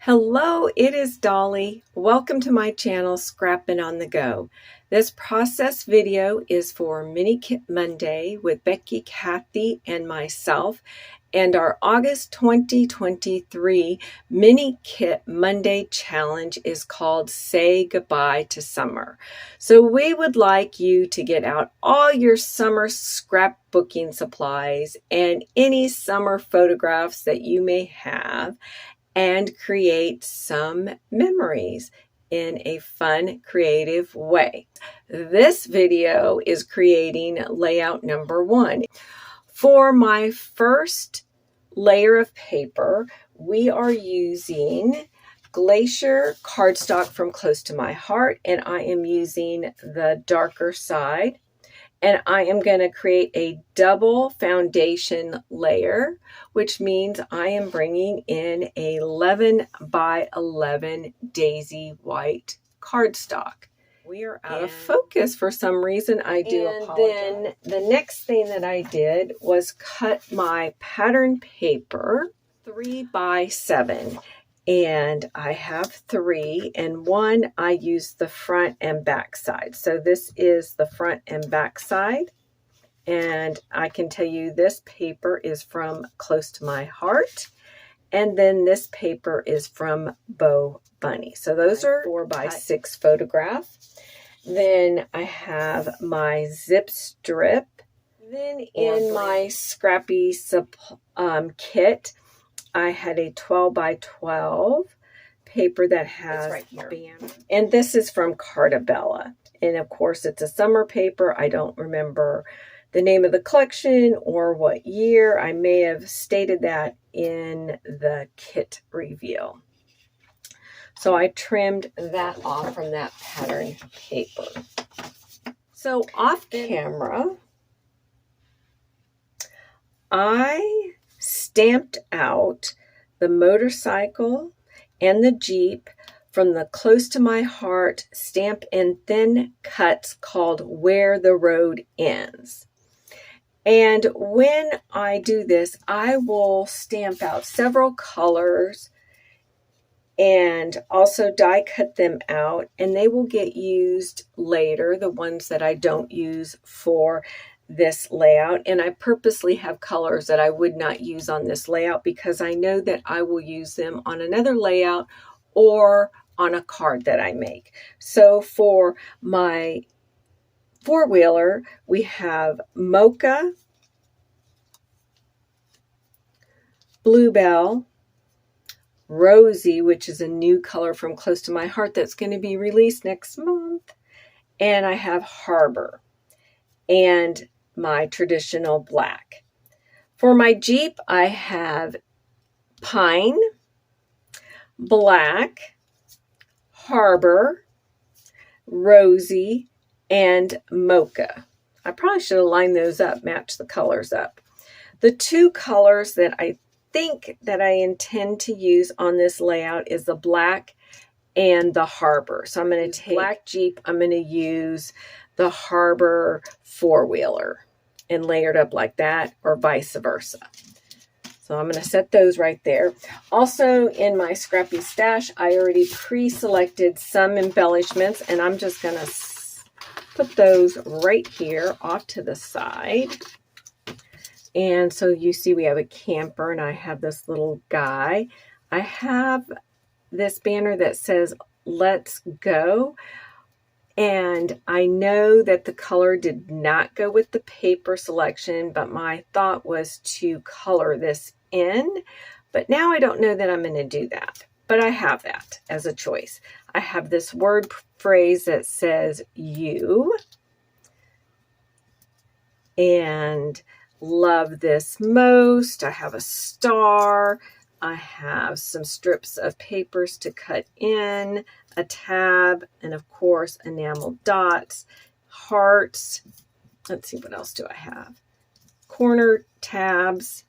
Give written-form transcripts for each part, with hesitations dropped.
Hello, it is Dolly. Welcome to my channel, Scrappin' on the Go. This process video is for Mini Kit Monday with Becky, Kathy, and myself, and our August 2023 Mini Kit Monday challenge is called Say Goodbye to Summer. So we would like you to get out all your summer scrapbooking supplies and any summer photographs that you may have, and create some memories in a fun, creative way. This video is creating layout number 1. For my first layer of paper, we are using Glacier cardstock from Close to My Heart, and I am using the darker side. And I am going to create a double foundation layer, which means I am bringing in a 11 by 11 daisy white cardstock. We are out of focus for some reason. I do apologize. Then the next thing that I did was cut my pattern paper 3 by 7. And I have 3, and 1 I use the front and back side. So this is the front and back side. And I can tell you this paper is from Close to My Heart. And then this paper is from Bo Bunny. So those are 4 by 6 photograph. Then I have my zip strip. Then in my scrappy kit, I had a 12 by 12 paper that has right here. And this is from Cartabella. And of course, it's a summer paper. I don't remember the name of the collection or what year. I may have stated that in the kit reveal. So I trimmed that off from that pattern paper. So off camera, I stamped out the motorcycle and the Jeep from the Close to My Heart stamp in thin cuts called Where the Road Ends. And when I do this, I will stamp out several colors and also die cut them out, and they will get used later, the ones that I don't use for this layout. And I purposely have colors that I would not use on this layout because I know that I will use them on another layout or on a card that I make. So for my four-wheeler, we have Mocha, Bluebell, Rosy, which is a new color from Close to My Heart that's going to be released next month, and I have Harbor and my traditional black. For my Jeep, I have Pine, Black, Harbor, Rosy, and Mocha. I probably should have lined those up, matched the colors up. The two colors that I think that I intend to use on this layout is the black and the Harbor. So I'm going to take black Jeep, I'm going to use the Harbor four-wheeler and layer it up like that, or vice versa. So I'm going to set those right there. Also in my scrappy stash, I already pre-selected some embellishments, and I'm just going to put those right here off to the side. And so you see we have a camper, and I have this little guy. I have this banner that says, "Let's go." And I know that the color did not go with the paper selection, but my thought was to color this in. But now I don't know that I'm going to do that. But I have that as a choice. I have this word phrase that says "you." And love this most. I have a star. I have some strips of papers to cut in, a tab, and of course enamel dots, hearts. Let's see, what else do I have? Corner tabs.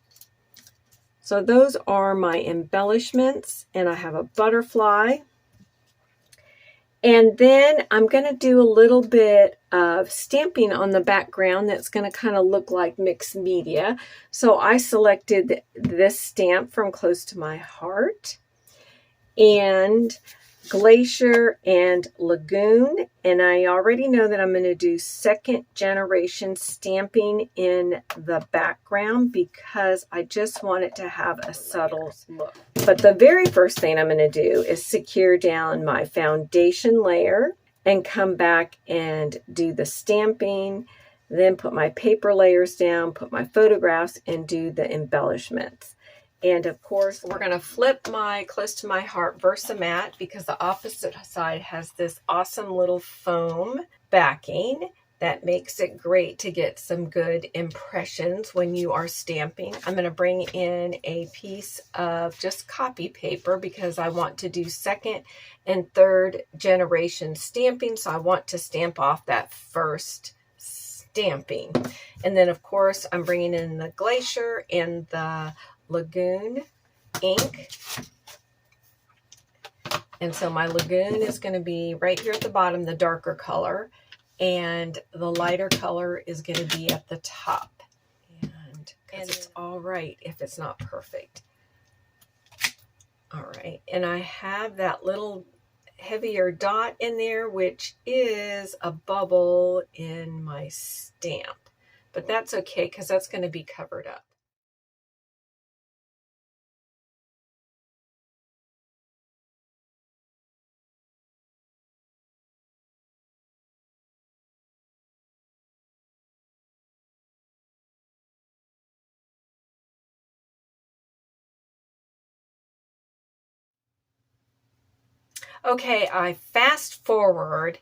So those are my embellishments, and I have a butterfly. And then I'm going to do a little bit of stamping on the background that's going to kind of look like mixed media. So I selected this stamp from Close to My Heart. and Glacier and Lagoon. And I already know that I'm going to do second generation stamping in the background because I just want it to have a subtle look. But the very first thing I'm going to do is secure down my foundation layer and come back and do the stamping, then put my paper layers down, put my photographs, and do the embellishments. And of course, we're going to flip my Close to My Heart Versamat because the opposite side has this awesome little foam backing that makes it great to get some good impressions when you are stamping. I'm going to bring in a piece of just copy paper because I want to do second and third generation stamping. So I want to stamp off that first stamping. And then of course, I'm bringing in the Glacier and the Lagoon ink. And so my Lagoon is going to be right here at the bottom, the darker color, and the lighter color is going to be at the top. And it's all right if it's not perfect. All right, and I have that little heavier dot in there, which is a bubble in my stamp, but that's okay because that's going to be covered up. Okay, I fast forward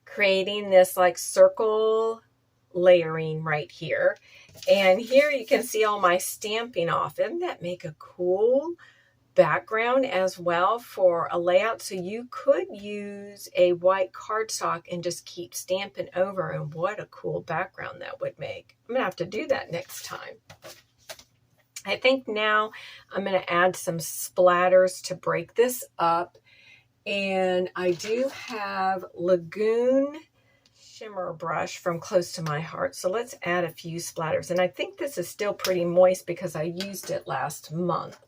creating this like circle layering right here. And here you can see all my stamping off. Doesn't that make a cool background as well for a layout? So you could use a white cardstock and just keep stamping over, and what a cool background that would make. I'm gonna have to do that next time. I think now I'm gonna add some splatters to break this up. And I do have Lagoon shimmer brush from Close to My Heart. So let's add a few splatters. And I think this is still pretty moist because I used it last month.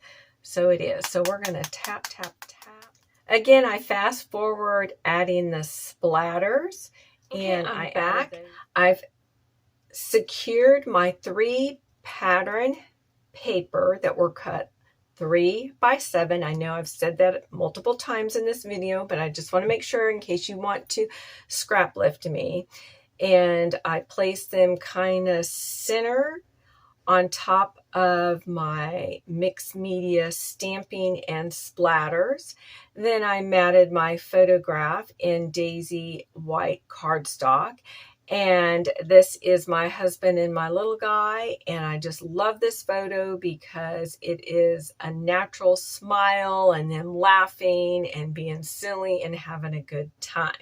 So it is. So we're going to tap, tap, tap. Again, I fast forward adding the splatters. Okay, and I'm back. I've secured my 3 pattern paper that were cut 3 by 7. I know I've said that multiple times in this video, but I just want to make sure in case you want to scrap lift me. And I placed them kind of center on top of my mixed media stamping and splatters. Then I matted my photograph in daisy white cardstock. And this is my husband and my little guy. And I just love this photo because it is a natural smile and them laughing and being silly and having a good time.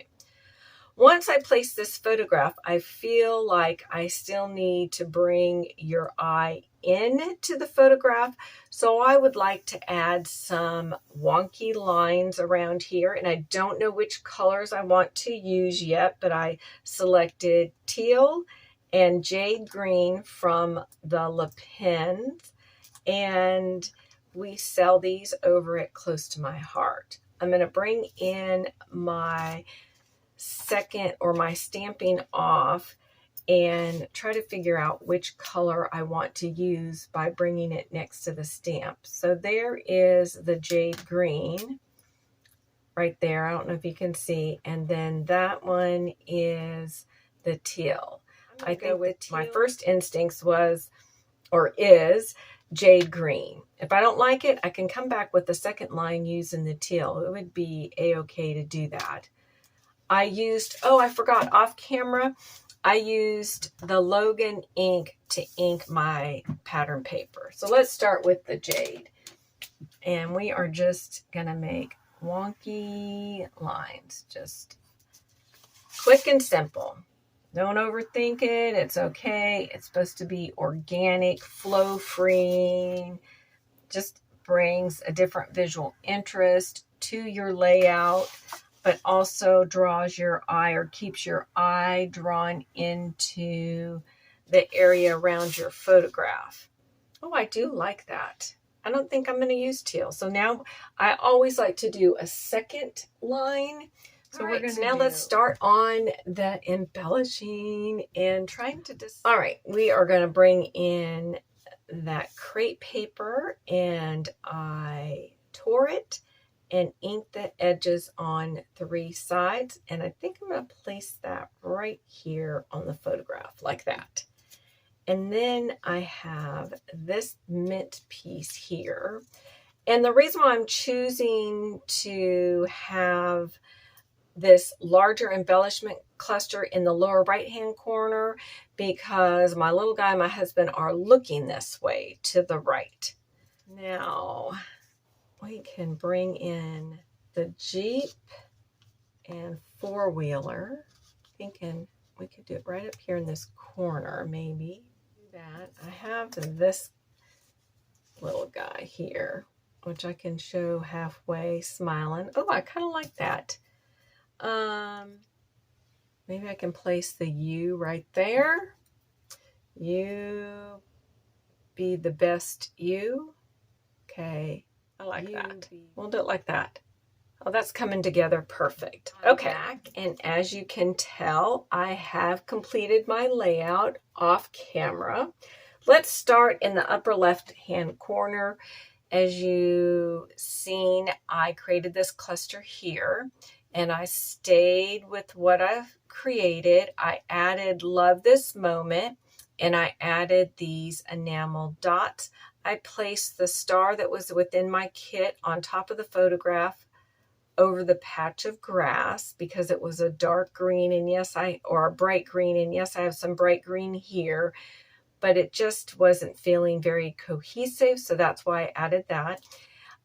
Once I place this photograph, I feel like I still need to bring your eye into the photograph. So I would like to add some wonky lines around here. And I don't know which colors I want to use yet, but I selected teal and jade green from the Le Pens. And we sell these over at Close to My Heart. I'm going to bring in my second or my stamping off and try to figure out which color I want to use by bringing it next to the stamp. So there is the jade green right there. I don't know if you can see. And then that one is the teal. I think my first instincts was or is jade green. If I don't like it, I can come back with the second line using the teal. It would be a-okay to do that. I used, oh, I forgot, off camera, I used the Logan ink to ink my pattern paper. So let's start with the jade. And we are just going to make wonky lines, just quick and simple. Don't overthink it. It's okay. It's supposed to be organic, flow-free. Just brings a different visual interest to your layout, but also draws your eye or keeps your eye drawn into the area around your photograph. Oh, I do like that. I don't think I'm going to use teal. So now I always like to do a second line. So we're going to now let's start on the embellishing and trying to all right, we are going to bring in that crepe paper, and I tore it and inked the edges on 3 sides, and I think I'm going to place that right here on the photograph like that. And then I have this mint piece here. And the reason why I'm choosing to have this larger embellishment cluster in the lower right-hand corner, because my little guy and my husband are looking this way to the right. Now we can bring in the Jeep and four-wheeler. Thinking we could do it right up here in this corner, maybe. That I have this little guy here, which I can show halfway smiling. Oh, I kind of like that. Maybe I can place the U right there. You be the best you. Okay, I like that. We'll do it like that. Oh, that's coming together perfect. Okay, and as you can tell, I have completed my layout off camera. Let's start in the upper left-hand corner. As you've seen, I created this cluster here, and I stayed with what I've created. I added Love This Moment, and I added these enamel dots. I placed the star that was within my kit on top of the photograph over the patch of grass because it was a dark green, and yes, or a bright green, and yes, I have some bright green here, but it just wasn't feeling very cohesive, so that's why I added that.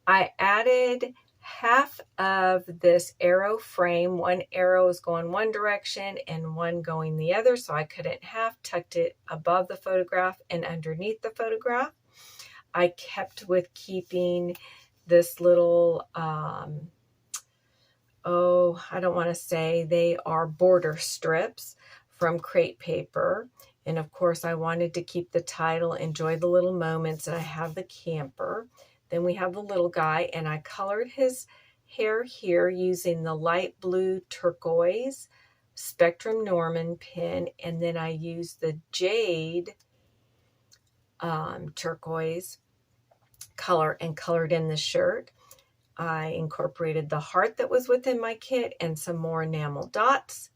I added half of this arrow frame. One arrow is going one direction and one going the other, so I couldn't have tucked it above the photograph and underneath the photograph. I kept with keeping this little, I don't want to say, they are border strips from crepe paper. And of course, I wanted to keep the title, Enjoy the Little Moments, and I have the camper. Then we have the little guy, and I colored his hair here using the light blue turquoise Spectrum Norman pen, and then I used the jade turquoise color and colored in the shirt. I incorporated the heart that was within my kit and some more enamel dots.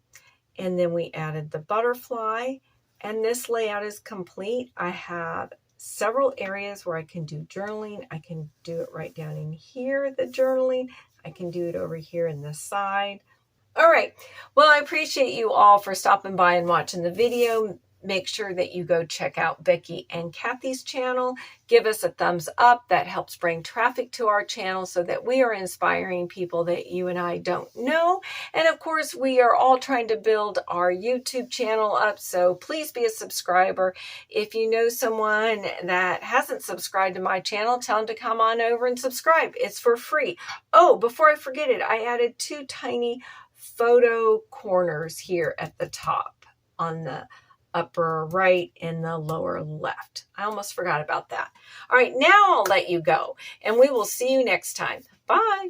And then we added the butterfly, and this layout is complete. I have several areas where I can do journaling. I can do it right down in here, the journaling. I can do it over here in the side. All right. Well, I appreciate you all for stopping by and watching the video. Make sure that you go check out Becky and Kathy's channel. Give us a thumbs up. That helps bring traffic to our channel so that we are inspiring people that you and I don't know. And of course, we are all trying to build our YouTube channel up, so please be a subscriber. If you know someone that hasn't subscribed to my channel, tell them to come on over and subscribe. It's for free. Oh, before I forget it, I added 2 tiny photo corners here at the top on the upper right and the lower left. I almost forgot about that. All right, now I'll let you go, and we will see you next time. Bye.